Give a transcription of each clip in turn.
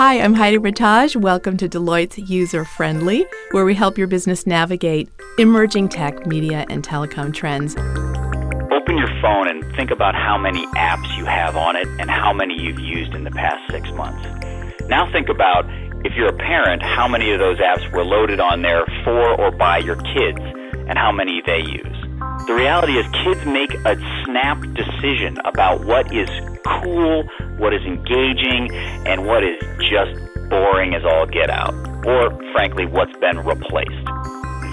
Hi, I'm Heidi Rataj. Welcome to Deloitte's User Friendly, where we help your business navigate emerging tech, media, and telecom trends. Open your phone and think about how many apps you have on it and how many you've used in the past 6 months. Now think about, if you're a parent, how many of those apps were loaded on there for or by your kids and how many they use. The reality is kids make a snap decision about what is cool, what is engaging, and what is just boring as all get out, or frankly, what's been replaced.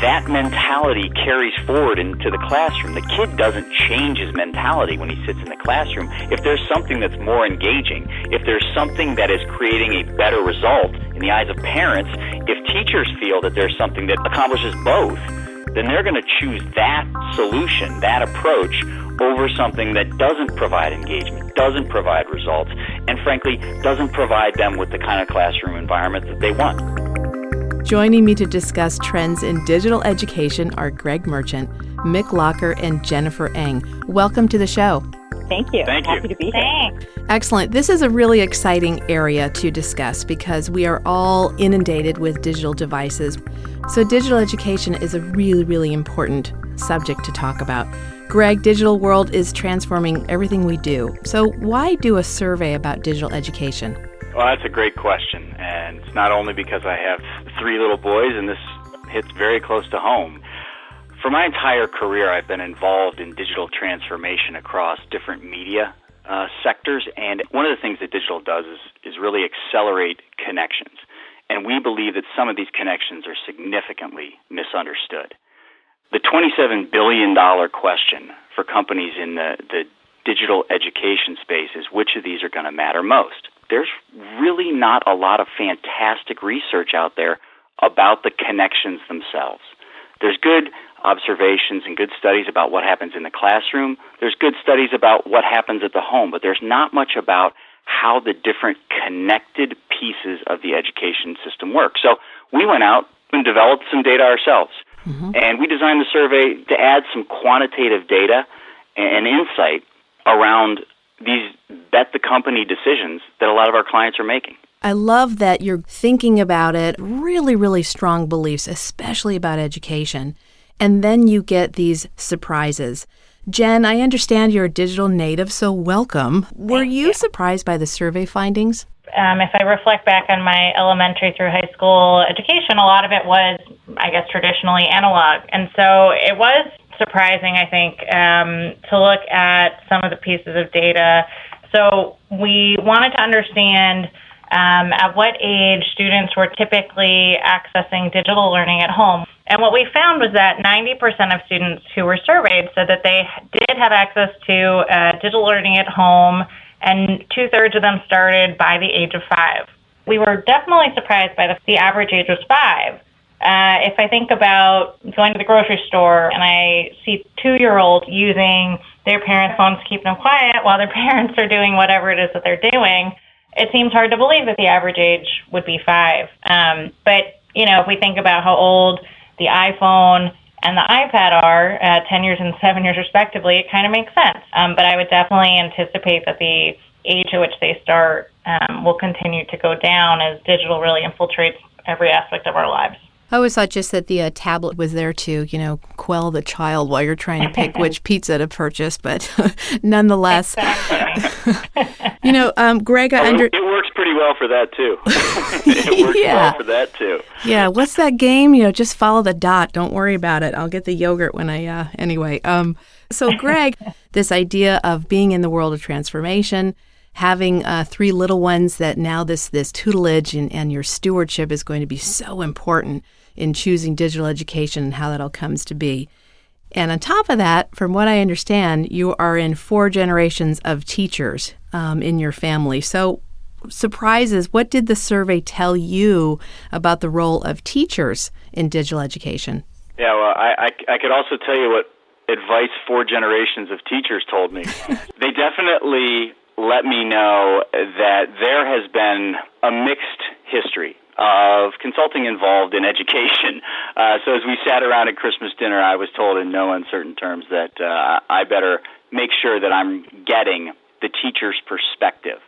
That mentality carries forward into the classroom. The kid doesn't change his mentality when he sits in the classroom. If there's something that's more engaging, if there's something that is creating a better result in the eyes of parents, if teachers feel that there's something that accomplishes both, then they're going to choose that solution, that approach, over something that doesn't provide engagement, doesn't provide results, and frankly, doesn't provide them with the kind of classroom environment that they want. Joining me to discuss trends in digital education are Greg Merchant, Mick Locker, and Jennifer Eng. Welcome to the show. Thank you. Thank you. Happy to be here. Excellent. This is a really exciting area to discuss because we are all inundated with digital devices. So digital education is a really, really important subject to talk about. Greg, digital world is transforming everything we do. So why do a survey about digital education? Well, that's a great question, and it's not only because I have 3 little boys, and this hits very close to home. For my entire career, I've been involved in digital transformation across different media sectors, and one of the things that digital does is really accelerate connections. And we believe that some of these connections are significantly misunderstood. The $27 billion question for companies in the digital education space is which of these are going to matter most. There's really not a lot of fantastic research out there about the connections themselves. There's good observations and good studies about what happens in the classroom. There's good studies about what happens at the home, but there's not much about how the different connected pieces of the education system work. So we went out and developed some data ourselves. And we designed the survey to add some quantitative data and insight around these bet-the-company decisions that a lot of our clients are making. I love that you're thinking about it, really, really strong beliefs, especially about education. And then you get these surprises. Jen, I understand you're a digital native, so welcome. Were you surprised by the survey findings? If I reflect back on my elementary through high school education, a lot of it was, I guess, traditionally analog. And so it was surprising, I think, to look at some of the pieces of data. So we wanted to understand at what age students were typically accessing digital learning at home. And what we found was that 90% of students who were surveyed said that they did have access to digital learning at home, and 2/3 of them started by the age of 5. We were definitely surprised by the average age was 5. If I think about going to the grocery store and I see 2-year-olds using their parents' phones to keep them quiet while their parents are doing whatever it is that they're doing, it seems hard to believe that the average age would be 5. But, if we think about how old the iPhone and the iPad are, 10 years and 7 years respectively, it kind of makes sense. But I would definitely anticipate that the age at which they start will continue to go down as digital really infiltrates every aspect of our lives. I always thought just that the tablet was there to, quell the child while you're trying to pick which pizza to purchase, but nonetheless. Greg, it works pretty well for that, too. It works well for that, too. Yeah, what's that game? Just follow the dot. Don't worry about it. I'll get the yogurt when anyway. So, Greg, this idea of being in the world of transformation, having 3 little ones, that now this tutelage and your stewardship is going to be so important in choosing digital education and how that all comes to be. And on top of that, from what I understand, you are in 4 generations of teachers in your family. So surprises, what did the survey tell you about the role of teachers in digital education? Yeah, well, I could also tell you what advice 4 generations of teachers told me. They definitely let me know that there has been a mixed history of consulting involved in education. So as we sat around at Christmas dinner, I was told in no uncertain terms that I better make sure that I'm getting the teacher's perspective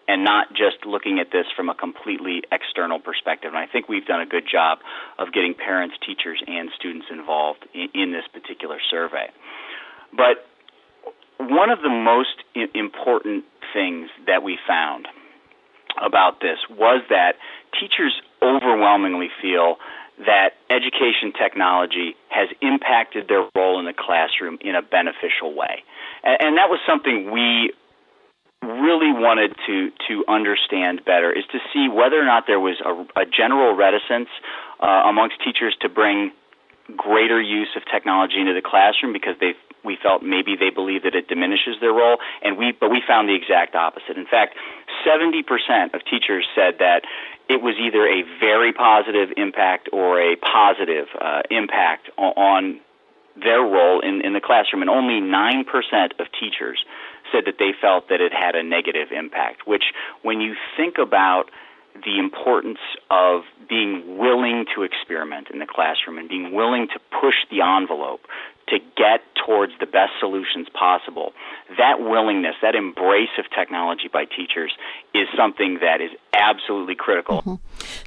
and not just looking at this from a completely external perspective. And I think we've done a good job of getting parents, teachers, and students involved in this particular survey. But one of the most important things that we found about this was that teachers overwhelmingly feel that education technology has impacted their role in the classroom in a beneficial way. And that was something we really wanted to understand better, is to see whether or not there was a general reticence amongst teachers to bring greater use of technology into the classroom because we felt maybe they believe that it diminishes their role, but we found the exact opposite. In fact, 70% of teachers said that it was either a very positive impact or a positive impact on their role in the classroom, and only 9% of teachers said that they felt that it had a negative impact, which when you think about the importance of being willing to experiment in the classroom and being willing to push the envelope to get towards the best solutions possible, that willingness, that embrace of technology by teachers is something that is absolutely critical. Mm-hmm.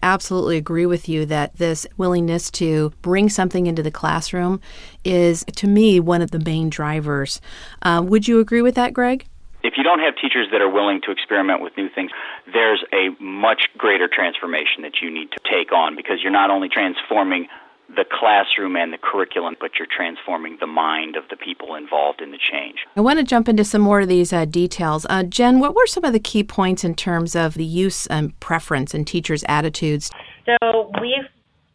Absolutely agree with you that this willingness to bring something into the classroom is, to me, one of the main drivers. Would you agree with that, Greg? If you don't have teachers that are willing to experiment with new things, there's a much greater transformation that you need to take on, because you're not only transforming the classroom and the curriculum, but you're transforming the mind of the people involved in the change. I want to jump into some more of these details. Jen, what were some of the key points in terms of the use and preference and teachers' attitudes? So we've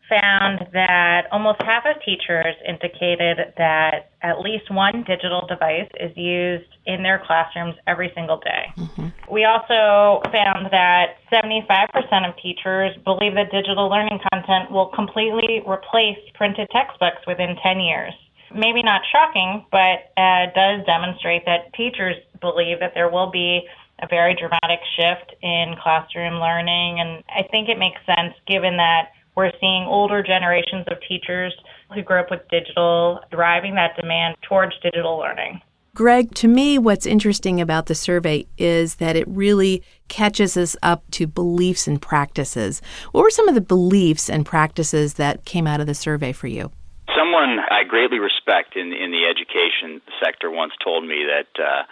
found that almost half of teachers indicated that at least one digital device is used in their classrooms every single day. Mm-hmm. We also found that 75% of teachers believe that digital learning content will completely replace printed textbooks within 10 years. Maybe not shocking, but does demonstrate that teachers believe that there will be a very dramatic shift in classroom learning. And I think it makes sense given that we're seeing older generations of teachers who grew up with digital driving that demand towards digital learning. Greg, to me, what's interesting about the survey is that it really catches us up to beliefs and practices. What were some of the beliefs and practices that came out of the survey for you? Someone I greatly respect in the education sector once told me that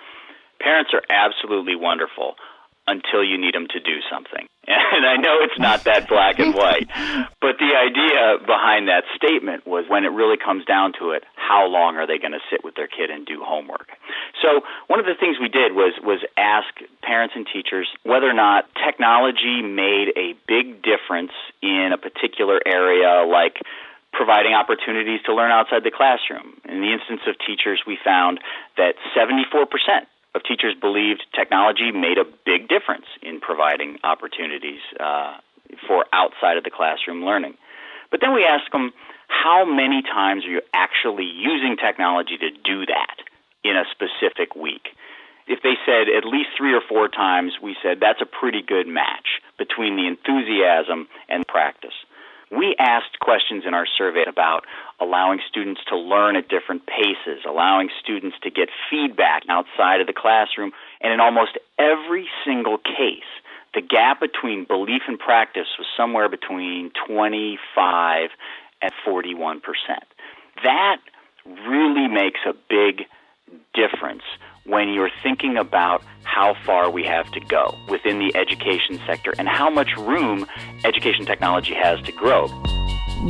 parents are absolutely wonderful until you need them to do something. And I know it's not that black and white, but the idea behind that statement was, when it really comes down to it, how long are they going to sit with their kid and do homework? So one of the things we did was ask parents and teachers whether or not technology made a big difference in a particular area, like providing opportunities to learn outside the classroom. In the instance of teachers, we found that 74% of teachers believed technology made a big difference in providing opportunities for outside of the classroom learning. But then we asked them, how many times are you actually using technology to do that in a specific week? If they said at least 3 or 4 times, we said that's a pretty good match between the enthusiasm and practice. We asked questions in our survey about allowing students to learn at different paces, allowing students to get feedback outside of the classroom, and in almost every single case, the gap between belief and practice was somewhere between 25 and 41%. That really makes a big difference when you're thinking about how far we have to go within the education sector and how much room education technology has to grow.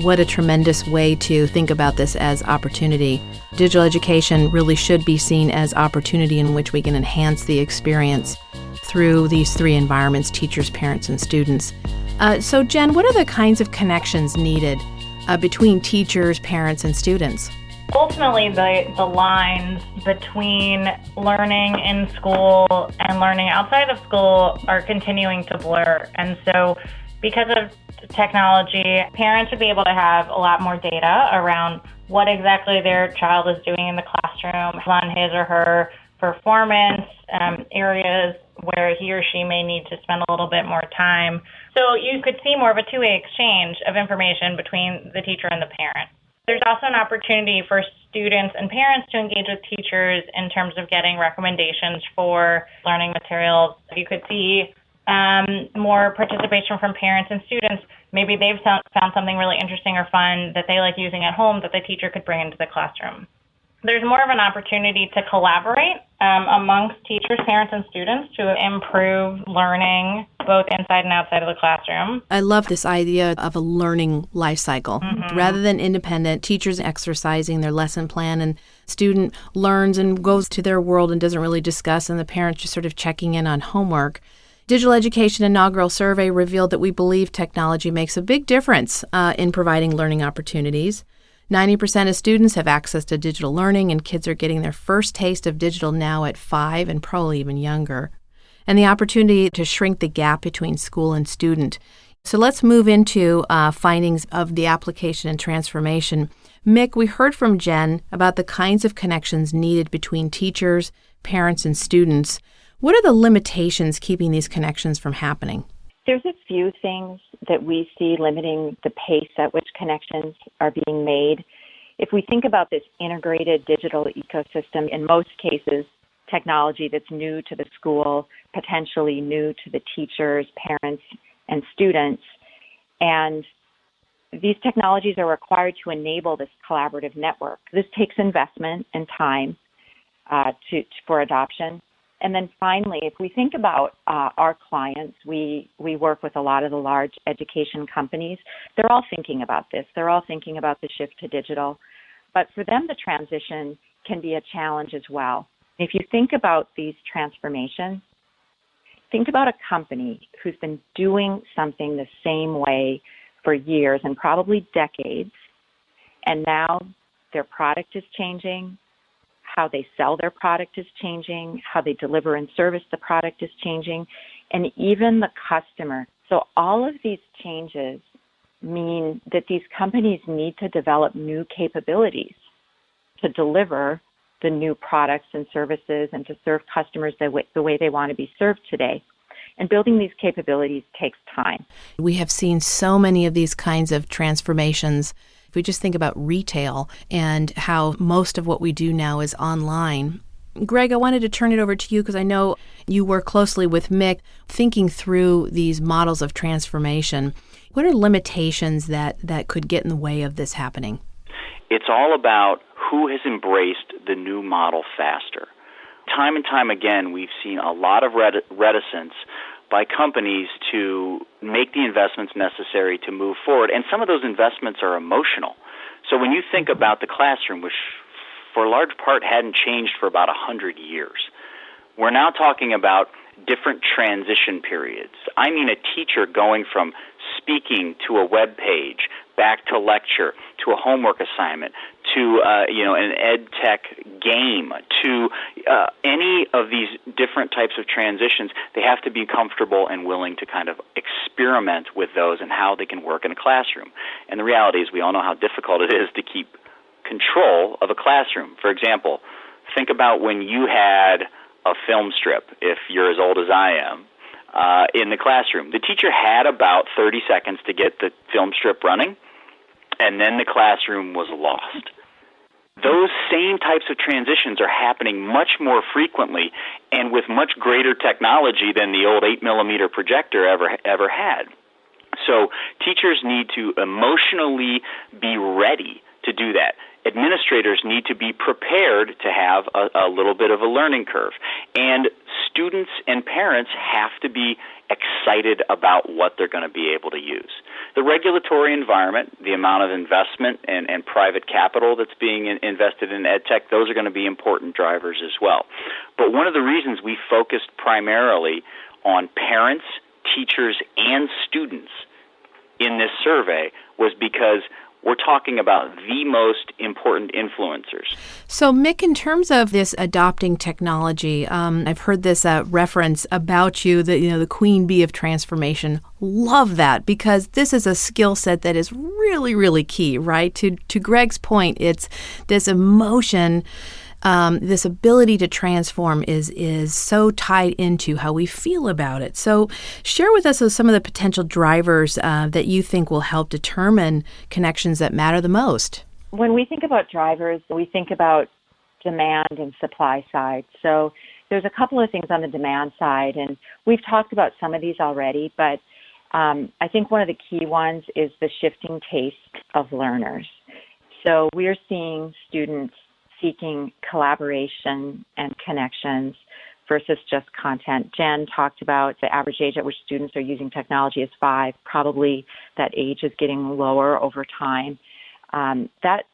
What a tremendous way to think about this as opportunity. Digital education really should be seen as opportunity in which we can enhance the experience through these 3 environments: teachers, parents, and students. So Jen, what are the kinds of connections needed between teachers, parents, and students? Ultimately, the lines between learning in school and learning outside of school are continuing to blur. And so because of technology, parents would be able to have a lot more data around what exactly their child is doing in the classroom, on his or her performance, areas where he or she may need to spend a little bit more time. So you could see more of a two-way exchange of information between the teacher and the parent. There's also an opportunity for students and parents to engage with teachers in terms of getting recommendations for learning materials. You could see more participation from parents and students. Maybe they've found something really interesting or fun that they like using at home that the teacher could bring into the classroom. There's more of an opportunity to collaborate amongst teachers, parents, and students to improve learning both inside and outside of the classroom. I love this idea of a learning life cycle. Rather than independent, teachers exercising their lesson plan and student learns and goes to their world and doesn't really discuss, and the parents just sort of checking in on homework. Digital Education inaugural survey revealed that we believe technology makes a big difference in providing learning opportunities. 90% of students have access to digital learning, and kids are getting their first taste of digital now at 5 and probably even younger. And the opportunity to shrink the gap between school and student. So let's move into findings of the application and transformation. Mick, we heard from Jen about the kinds of connections needed between teachers, parents, and students. What are the limitations keeping these connections from happening? There's a few things that we see limiting the pace at which connections are being made. If we think about this integrated digital ecosystem, in most cases, technology that's new to the school, potentially new to the teachers, parents, and students. And these technologies are required to enable this collaborative network. This takes investment and time for adoption. And then finally, if we think about our clients, we work with a lot of the large education companies. They're all thinking about this. They're all thinking about the shift to digital. But for them, the transition can be a challenge as well. If you think about these transformations, think about a company who's been doing something the same way for years and probably decades, and now their product is changing. How they sell their product is changing, how they deliver and service the product is changing, and even the customer. So all of these changes mean that these companies need to develop new capabilities to deliver the new products and services and to serve customers the way they want to be served today. And building these capabilities takes time. We have seen so many of these kinds of transformations. If we just think about retail and how most of what we do now is online. Greg, I wanted to turn it over to you because I know you work closely with Mick thinking through these models of transformation. What are limitations that could get in the way of this happening? It's all about who has embraced the new model faster. Time and time again, we've seen a lot of reticence by companies to make the investments necessary to move forward. And some of those investments are emotional. So when you think about the classroom, which for a large part hadn't changed for about 100 years, we're now talking about different transition periods. I mean, a teacher going from speaking to a web page, back to lecture, to a homework assignment, to an ed tech game, to any of these different types of transitions. They have to be comfortable and willing to kind of experiment with those and how they can work in a classroom. And the reality is we all know how difficult it is to keep control of a classroom. For example, think about when you had a film strip, if you're as old as I am, in the classroom. The teacher had about 30 seconds to get the film strip running, and then the classroom was lost. Those same types of transitions are happening much more frequently and with much greater technology than the old 8mm projector ever had. So teachers need to emotionally be ready to do that. Administrators need to be prepared to have a little bit of a learning curve. And students and parents have to be excited about what they're going to be able to use. The regulatory environment, the amount of investment and private capital that's being invested in ed tech, those are going to be important drivers as well. But one of the reasons we focused primarily on parents, teachers, and students in this survey was because we're talking about the most important influencers. So, Mick, in terms of this adopting technology, I've heard this reference about you, the queen bee of transformation. Love that, because this is a skill set that is really, really key, right? To Greg's point, it's this emotion. This ability to transform is so tied into how we feel about it. So share with us some of the potential drivers that you think will help determine connections that matter the most. When we think about drivers, we think about demand and supply side. So there's a couple of things on the demand side, and we've talked about some of these already, but I think one of the key ones is the shifting taste of learners. So we're seeing students seeking collaboration and connections versus just content. Jen talked about the average age at which students are using technology is 5. Probably that age is getting lower over time. That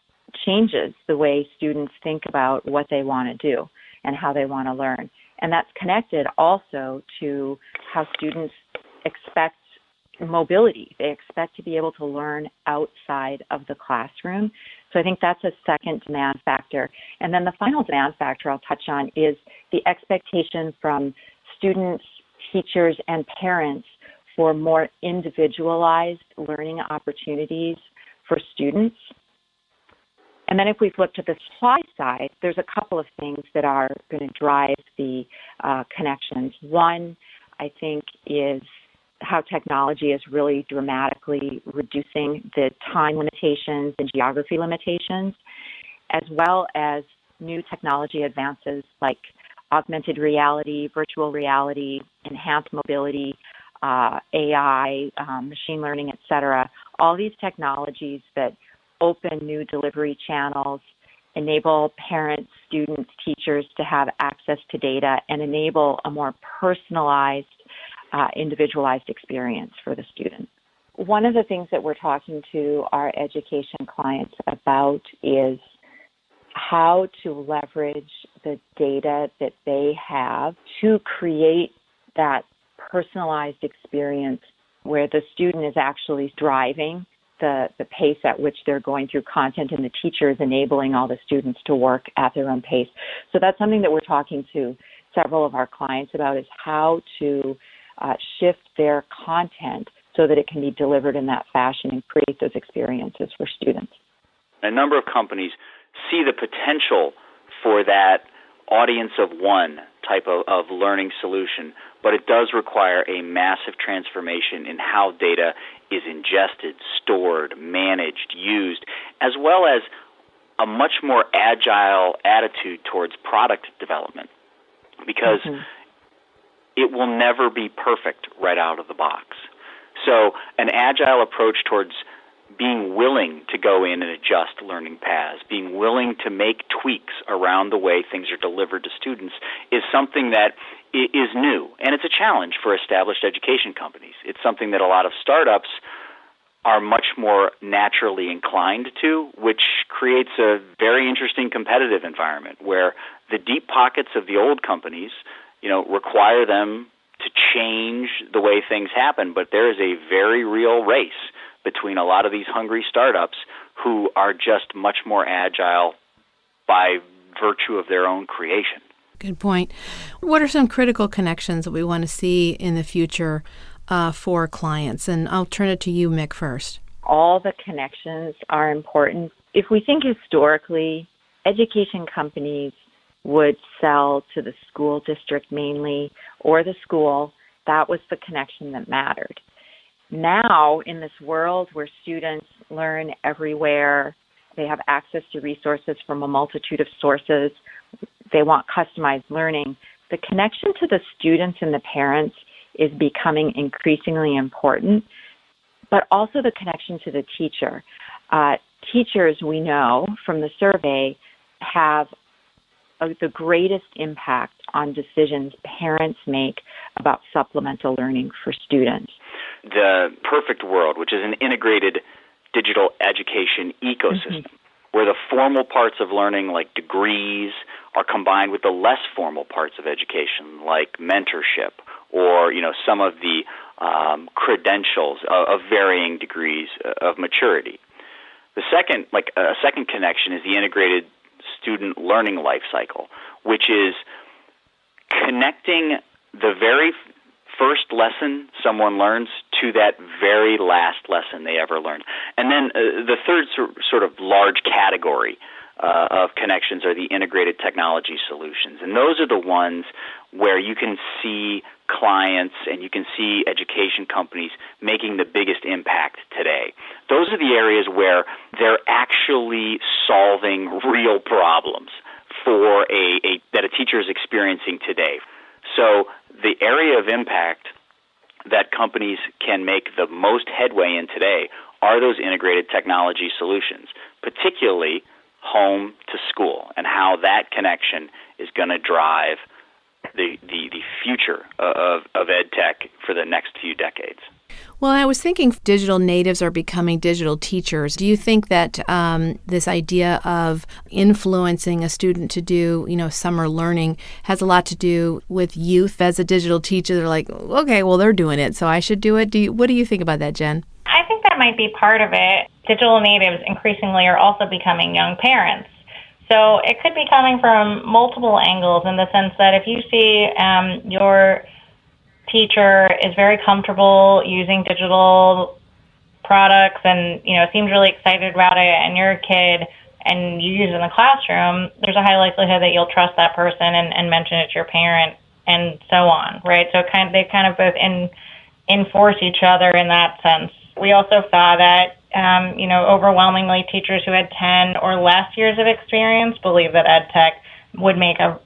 changes the way students think about what they want to do and how they want to learn. And that's connected also to how students expect mobility. They expect to be able to learn outside of the classroom. So I think that's a second demand factor. And then the final demand factor I'll touch on is the expectation from students, teachers, and parents for more individualized learning opportunities for students. And then if we flip to the supply side, there's a couple of things that are going to drive the connections. One, I think, is how technology is really dramatically reducing the time limitations and geography limitations, as well as new technology advances like augmented reality, virtual reality, enhanced mobility, AI, machine learning, et cetera. All these technologies that open new delivery channels, enable parents, students, teachers to have access to data, and enable a more personalized, individualized experience for the student. One of the things that we're talking to our education clients about is how to leverage the data that they have to create that personalized experience where the student is actually driving the pace at which they're going through content, and the teacher is enabling all the students to work at their own pace. So that's something that we're talking to several of our clients about, is how to shift their content so that it can be delivered in that fashion and create those experiences for students. A number of companies see the potential for that audience of one type of learning solution, but it does require a massive transformation in how data is ingested, stored, managed, used, as well as a much more agile attitude towards product development, because it will never be perfect right out of the box. So an agile approach towards being willing to go in and adjust learning paths, being willing to make tweaks around the way things are delivered to students is something that is new. And it's a challenge for established education companies. It's something that a lot of startups are much more naturally inclined to, which creates a very interesting competitive environment where the deep pockets of the old companies, require them to change the way things happen. But there is a very real race between a lot of these hungry startups who are just much more agile by virtue of their own creation. Good point. What are some critical connections that we want to see in the future for clients? And I'll turn it to you, Mick, first. All the connections are important. If we think historically, education companies would sell to the school district mainly, or the school. That was the connection that mattered. Now, in this world where students learn everywhere, they have access to resources from a multitude of sources, they want customized learning, the connection to the students and the parents is becoming increasingly important, but also the connection to the teacher. Teachers, we know from the survey, have the greatest impact on decisions parents make about supplemental learning for students. The perfect world, which is an integrated digital education ecosystem, where the formal parts of learning, like degrees, are combined with the less formal parts of education, like mentorship, or some of the credentials of varying degrees of maturity. The second, a second connection, is the integrated student learning life cycle, which is connecting the very first lesson someone learns to that very last lesson they ever learned. And then the third sort of large category of connections are the integrated technology solutions. And those are the ones where you can see clients and you can see education companies making the biggest impact today. Those are the areas where they're actually solving real problems for that a teacher is experiencing today. So the area of impact that companies can make the most headway in today are those integrated technology solutions, particularly home to school, and how that connection is going to drive the future of ed tech for the next few decades. Well, I was thinking digital natives are becoming digital teachers. Do you think that this idea of influencing a student to do, summer learning has a lot to do with youth as a digital teacher? They're like, okay, well, they're doing it, so I should do it. What do you think about that, Jen? I think that might be part of it. Digital natives increasingly are also becoming young parents. So it could be coming from multiple angles, in the sense that if you see your teacher is very comfortable using digital products and, seems really excited about it, and you're a kid and you use it in the classroom, there's a high likelihood that you'll trust that person and mention it to your parent and so on, right? So they kind of both enforce each other in that sense. We also saw that, overwhelmingly teachers who had 10 or less years of experience believe that ed tech would make a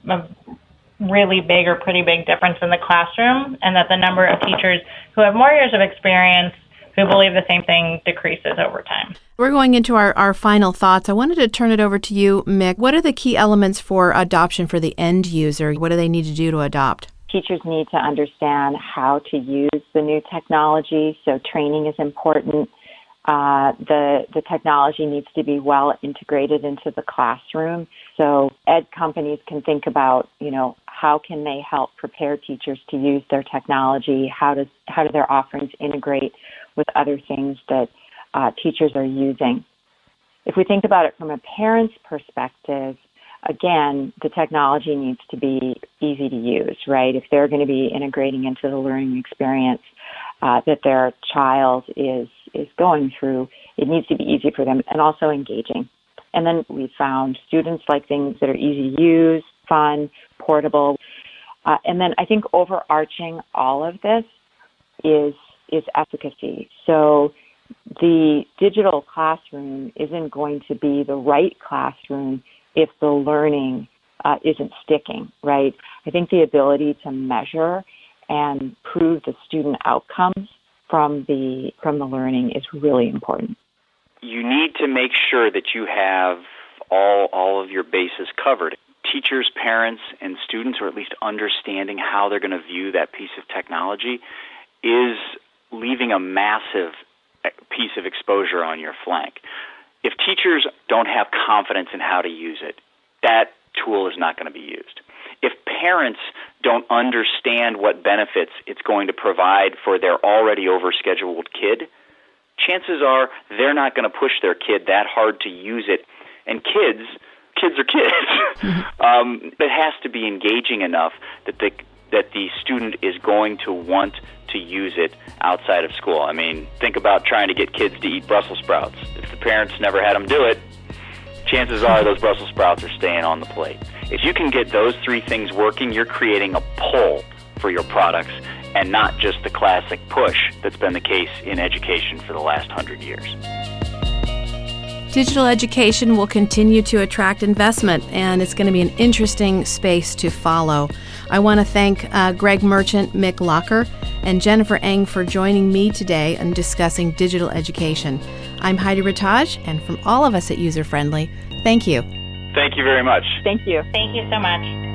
really big or pretty big difference in the classroom, and that the number of teachers who have more years of experience who believe the same thing decreases over time. We're going into our final thoughts. I wanted to turn it over to you, Mick. What are the key elements for adoption for the end user? What do they need to do to adopt? Teachers need to understand how to use the new technology, so training is important. The technology needs to be well integrated into the classroom. So ed companies can think about, how can they help prepare teachers to use their technology? How do their offerings integrate with other things that teachers are using? If we think about it from a parent's perspective, again, the technology needs to be easy to use, right? If they're going to be integrating into the learning experience that their child is going through, it needs to be easy for them and also engaging. And then we found students like things that are easy to use, fun, portable. And then I think overarching all of this is efficacy. So the digital classroom isn't going to be the right classroom if the learning isn't sticking, right? I think the ability to measure and prove the student outcomes from the learning is really important. You need to make sure that you have all of your bases covered. Teachers, parents, and students, or at least understanding how they're going to view that piece of technology, is leaving a massive piece of exposure on your flank. If teachers don't have confidence in how to use it, that tool is not going to be used. If parents don't understand what benefits it's going to provide for their already overscheduled kid, chances are they're not going to push their kid that hard to use it. And kids are kids. It has to be engaging enough that the student is going to want to use it outside of school. I mean, think about trying to get kids to eat Brussels sprouts. If the parents never had them do it, chances are those Brussels sprouts are staying on the plate. If you can get those three things working, you're creating a pull for your products and not just the classic push that's been the case in education for the last 100 years. Digital education will continue to attract investment, and it's going to be an interesting space to follow. I want to thank Greg Merchant, Mick Locker, and Jennifer Eng for joining me today and discussing digital education. I'm Heidi Rataj, and from all of us at User Friendly, thank you. Thank you very much. Thank you. Thank you so much.